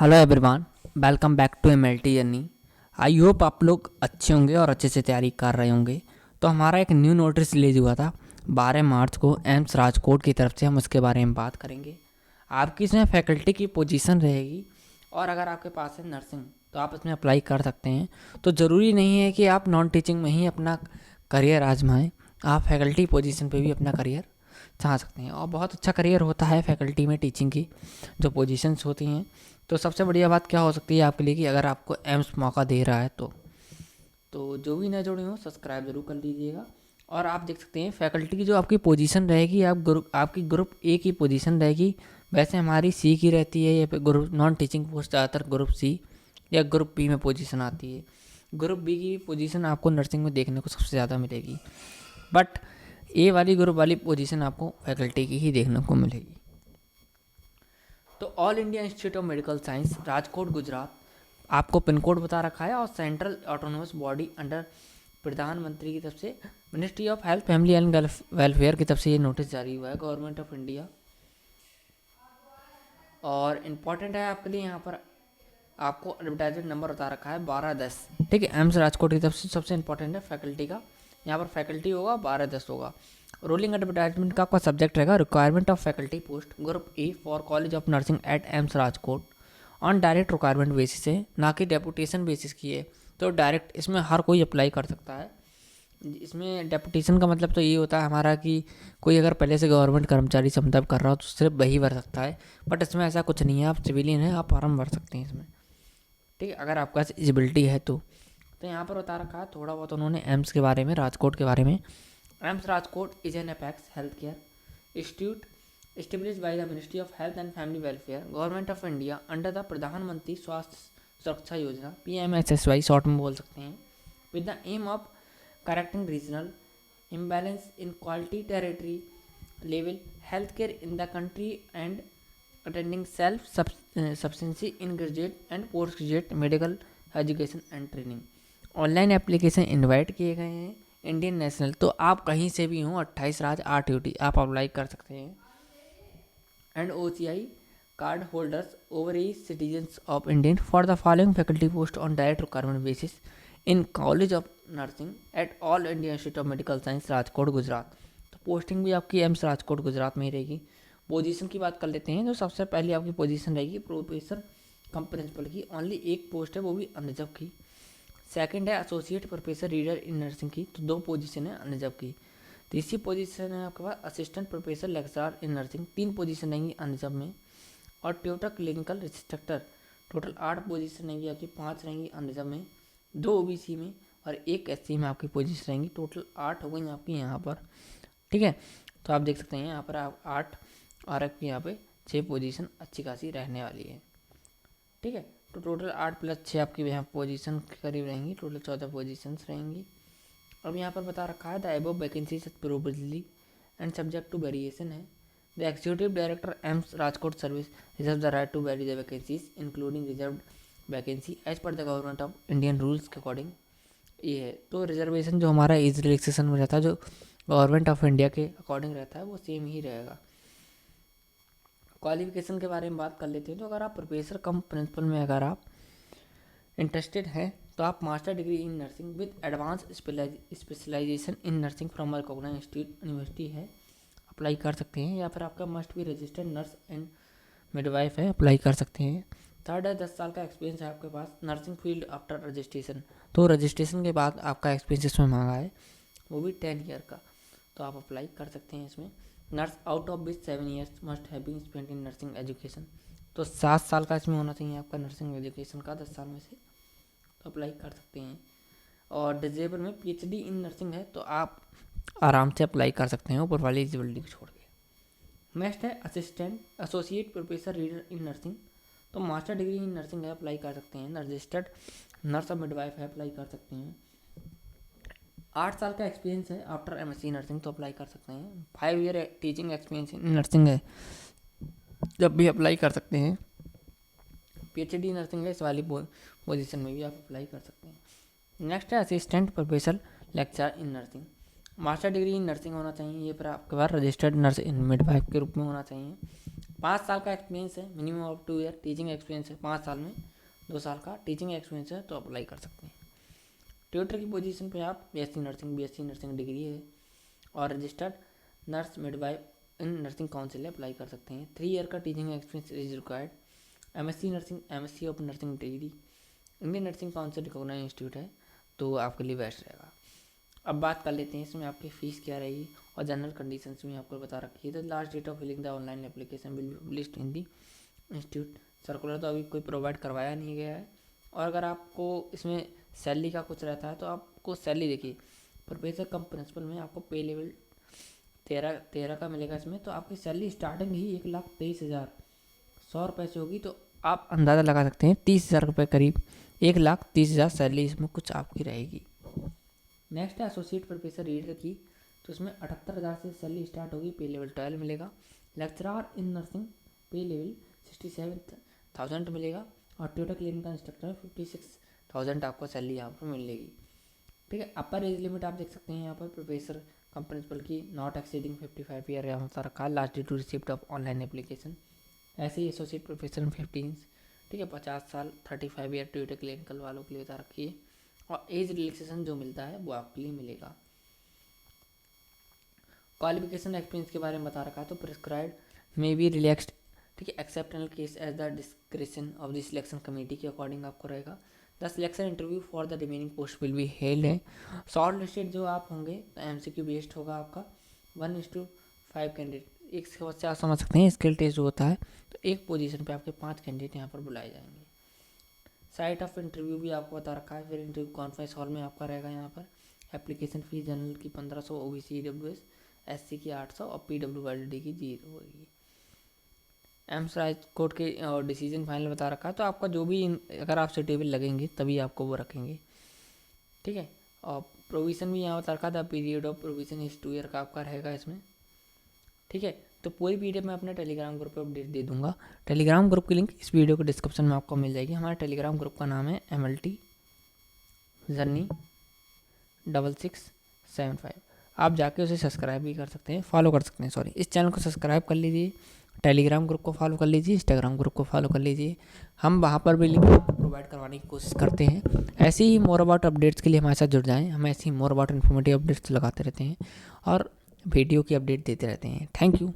Hello everyone, welcome back to MLT journey. I hope आप लोग अच्छे होंगे और अच्छे से तैयारी कर रहे होंगे। तो हमारा एक न्यू नोटिस रिलीज हुआ था 12 मार्च को एम्स राजकोट की तरफ से। हम उसके बारे में बात करेंगे। आपकी इसमें फैकल्टी की पोजीशन रहेगी और अगर आपके पास है नर्सिंग तो आप इसमें अप्लाई कर सकते हैं। तो ज़रूरी नहीं है कि आप नॉन टीचिंग में ही अपना करियर आजमाएं, आप फैकल्टी पोजीशन पे भी अपना करियर चाह सकते हैं और बहुत अच्छा करियर होता है फैकल्टी में टीचिंग की जो पोजीशंस होती हैं। तो सबसे बढ़िया बात क्या हो सकती है आपके लिए कि अगर आपको एम्स मौका दे रहा है तो जो भी नए जुड़े हों सब्सक्राइब जरूर कर लीजिएगा। और आप देख सकते हैं फैकल्टी की जो आपकी पोजीशन रहेगी, आपकी ग्रुप ए की पोजीशन रहेगी। वैसे हमारी सी की रहती है, या ग्रुप नॉन टीचिंग पोस्ट ज़्यादातर ग्रुप सी या ग्रुप बी में पोजीशन आती है। ग्रुप बी की पोजीशन आपको नर्सिंग में देखने को सबसे ज़्यादा मिलेगी, बट ए वाली ग्रुप वाली पोजीशन आपको फैकल्टी की ही देखने को मिलेगी। तो all India institute of medical science Rajkot Gujarat आपको पिन कोड बता रखा है और सेंट्रल ऑटोनोमस बॉडी अंडर प्रधानमंत्री की तरफ से ministry of health family and welfare की तरफ से ये नोटिस जारी हुआ है गवर्नमेंट ऑफ इंडिया। और इम्पॉर्टेंट है आपके लिए, यहाँ पर आपको एडवर्टाइजमेंट नंबर बता रखा है 1210। ठीक है, एम्स राजकोट की तरफ से सबसे इंपॉर्टेंट है फैकल्टी का। यहाँ पर फैकल्टी होगा 1210 होगा। रोलिंग एडवर्टाइजमेंट का आपका सब्जेक्ट रहेगा requirement of faculty post group A for college of nursing eight AIIMS Rajkot on direct requirement basis है, ना कि डेपुटेशन बेसिस की है। तो डायरेक्ट इसमें हर कोई अप्लाई कर सकता है। इसमें डेपुटेशन का मतलब तो ये होता है हमारा कि कोई अगर पहले से गवर्नमेंट कर्मचारी से मतलब कर रहा हो तो सिर्फ वही भर सकता है, बट इसमें ऐसा कुछ नहीं है। आप सिविलियन हैं, आप फॉर्म भर सकते हैं इसमें। ठीक है, अगर आपके पास एलिजिबिलिटी है तो यहाँ पर बता रखा है थोड़ा बहुत उन्होंने एम्स के बारे में, राजकोट के बारे में। AIIMS Rajkot is an apex health care institute established by the Ministry of Health and Family Welfare, Government of India under the प्रधानमंत्री स्वास्थ्य सुरक्षा योजना PMSSY शॉर्ट में बोल सकते हैं, with the aim of correcting regional imbalance in quality territory level healthcare in the country and attending self sufficiency in graduate and post graduate medical education and training. Online application invite किए गए हैं Indian national, तो आप कहीं से भी हों 28 राज्य 8 यूटी आप अप्लाई कर सकते हैं। And OCI card holders over age citizens of Indian for the following faculty post on direct requirement basis in college of nursing at all India institute of medical science Rajkot Gujarat. तो posting भी आपकी AIIMS Rajkot Gujarat में ही रहेगी। Position की बात कर लेते हैं। तो सबसे पहले आपकी पोजीशन रहेगी प्रोफेसर कम प्रिंसिपल की, ओनली एक पोस्ट है वो भी अनरिजर्व की। सेकंड है associate professor reader in nursing की, तो 2 पोजीशन है अनरिजर्व की। तीसरी पोजीशन है आपके पास assistant professor lecturer in nursing, 3 position रहेंगी अनरिजर्व में। और tutor clinical instructor total 8 position रहेंगी आपकी, 5 रहेंगी अनरिजर्व में, 2 OBC में और 1 SC में आपकी पोजीशन रहेंगी। टोटल 8 हो गई आपकी यहाँ पर। ठीक है, तो आप देख सकते हैं यहाँ पर आप 8 और आपकी यहाँ पे 6 पोजीशन अच्छी खासी रहने वाली है। ठीक है, तो टोटल 8 + 6 आपकी यहाँ पोजीशन के करीब रहेंगी, टोटल 14 पोजीशंस रहेंगी। अब यहाँ पर बता रखा है the above vacancies probably and subject to variation है। The executive director AIIMS Rajkot service reserve the right to vary the vacancies including reserve vacancy as per the government of Indian rules के according. ये है तो रिजर्वेशन जो हमारा age relaxation में रहता है, जो गवर्नमेंट ऑफ इंडिया के अकॉर्डिंग रहता है, वो सेम ही रहेगा। क्वालिफिकेशन के बारे में बात कर लेते हैं। तो अगर आप प्रोफेसर कम प्रिंसिपल में अगर आप इंटरेस्टेड हैं तो आप master degree in nursing with advance specialisation in nursing from recognised institute university है, अप्लाई कर सकते हैं। या फिर आपका मस्ट भी रजिस्टर्ड नर्स एंड मिडवाइफ है, अप्लाई कर सकते हैं। थर्ड है 10 साल का एक्सपीरियंस है आपके पास नर्सिंग फील्ड आफ्टर रजिस्ट्रेशन, तो रजिस्ट्रेशन के बाद आपका एक्सपीरियंस इसमें मांगा है, वो भी 10 ईयर का, तो आप अप्लाई कर सकते हैं इसमें। Nurse out of which 7 years must have been spent in nursing education, तो 7 साल का इसमें होना चाहिए आपका नर्सिंग एजुकेशन का 10 साल में से, तो अप्लाई कर सकते हैं। और डिजेबल में PhD इन नर्सिंग है तो आप आराम से अप्लाई कर सकते हैं ऊपर वाली एलिजिबिलिटी को छोड़ के। नेक्स्ट है assistant associate professor reader in nursing, तो मास्टर डिग्री इन नर्सिंग है, अप्लाई कर सकते हैं। रजिस्टर्ड नर्स और मिडवाइफ है, अप्लाई कर सकते हैं। 8 साल का एक्सपीरियंस है आफ्टर MSc नर्सिंग, तो अप्लाई कर सकते हैं। 5 year teaching experience in nursing है, जब भी अप्लाई कर सकते हैं। PhD नर्सिंग है, इस वाली पोजीशन में भी आप अप्लाई कर सकते हैं। नेक्स्ट है assistant professor lecturer in nursing, master degree in nursing होना चाहिए, ये पर आपके पास रजिस्टर्ड नर्स इन मिडवाइफ के रूप में होना चाहिए। 5 साल का एक्सपीरियंस है, minimum of 2 year teaching experience है, 5 साल में 2 साल का टीचिंग एक्सपीरियंस है तो अप्लाई कर सकते हैं। ट्यूटर की पोजीशन पे आप बीएससी नर्सिंग डिग्री है और registered nurse midwife in nursing council apply कर सकते हैं। 3 ईयर का teaching experience is required. MSc nursing, MSc of nursing degree Indian nursing council recognised institute है तो आपके लिए बेस्ट रहेगा। अब बात कर लेते हैं इसमें आपकी फ़ीस क्या रहेगी और जनरल कंडीशंस में आपको बता रखी है। तो last date of filling the online application will be published in the institute. Circular तो अभी कोई प्रोवाइड करवाया नहीं गया है। और अगर आपको इसमें सैलरी का कुछ रहता है तो आपको सैलरी देखिए, प्रोफेसर कम प्रिंसिपल में आपको पे लेवल 13 का मिलेगा इसमें। तो आपकी सैलरी स्टार्टिंग ही 1,23,100 रुपये से होगी। तो आप अंदाज़ा लगा सकते हैं 30,000 रुपये करीब, 1,30,000 सैलरी इसमें कुछ आपकी रहेगी। नेक्स्ट है एसोसिएट प्रोफेसर रीडर की, तो इसमें 78,000 से सैलरी स्टार्ट होगी, पे लेवल 12 मिलेगा। लेक्चरर इन नर्सिंग पे लेवल 67,000 मिलेगा और ट्यूटर क्लिनिकल इंस्ट्रक्टर 56,000 आपको सैलरी यहाँ पर मिलेगी। ठीक है, अपर एज लिमिट आप देख सकते हैं यहाँ पर प्रोफेसर कम प्रिंसिपल की नॉट एक्सीडिंग 55 ईयर यहाँ पर रखा। Last date to receipt of online application. ऐसे ही एसोसिएट प्रोफेसर 15, ठीक है, 50 साल 35 ईयर ट्यूटर क्लिनिकल वालों के लिए बता रखी है। और एज रिलैक्सेशन जो मिलता है वो आपके लिए मिलेगा। क्वालिफिकेशन एक्सपीरियंस के बारे में बता रखा है तो प्रिस्क्राइब्ड मे बी रिलैक्स्ड, ठीक है, exceptional case as the description of the selection committee के अकॉर्डिंग आपको रहेगा। The selection interview for the remaining post will be held है। शॉर्ट लिस्टेड जो आप होंगे तो एमसीक्यू बेस्ड होगा आपका 1:5 कैंडिडेट। एक से आप समझ सकते हैं स्किल टेस्ट जो होता है तो एक पोजीशन पे आपके 5 कैंडिडेट यहाँ पर बुलाए जाएंगे। साइट ऑफ इंटरव्यू भी आपको बता रखा है। फिर इंटरव्यू कॉन्फ्रेंस हॉल में आपका रहेगा। यहाँ पर एप्लीकेशन फीस जनरल की 1500, ओबीसी ईडब्ल्यूएस एससी की 800 और पीडब्ल्यूडी की 0 होगी। एम्स राजकोट के डिसीजन फाइनल बता रखा है तो आपका जो भी अगर आप सुटेबल लगेंगे तभी आपको वो रखेंगे। ठीक है, और प्रोविज़न भी यहाँ बता रखा था। पीरियड ऑफ प्रोविज़न इस 2 ईयर का आपका रहेगा इसमें। ठीक है, तो पूरी पीडीएफ मैं अपने टेलीग्राम ग्रुप पे अपडेट दे दूंगा। टेलीग्राम ग्रुप की लिंक इस वीडियो के डिस्क्रिप्शन में आपको मिल जाएगी। हमारे टेलीग्राम ग्रुप का नाम है MLT जर्नी 6675। आप जाके उसे सब्सक्राइब भी कर सकते हैं, फॉलो कर सकते हैं। सॉरी, इस चैनल को सब्सक्राइब कर लीजिए, टेलीग्राम ग्रुप को फॉलो कर लीजिए, इंस्टाग्राम ग्रुप को फॉलो कर लीजिए। हम वहाँ पर भी लिंक आपको प्रोवाइड करवाने की कोशिश करते हैं। ऐसे ही मोर अबाउट अपडेट्स के लिए हमारे साथ जुड़ जाएँ। हम ऐसे ही मोर अबाउट इन्फॉर्मेटिव अपडेट्स लगाते रहते हैं और वीडियो की अपडेट देते रहते हैं। Thank you.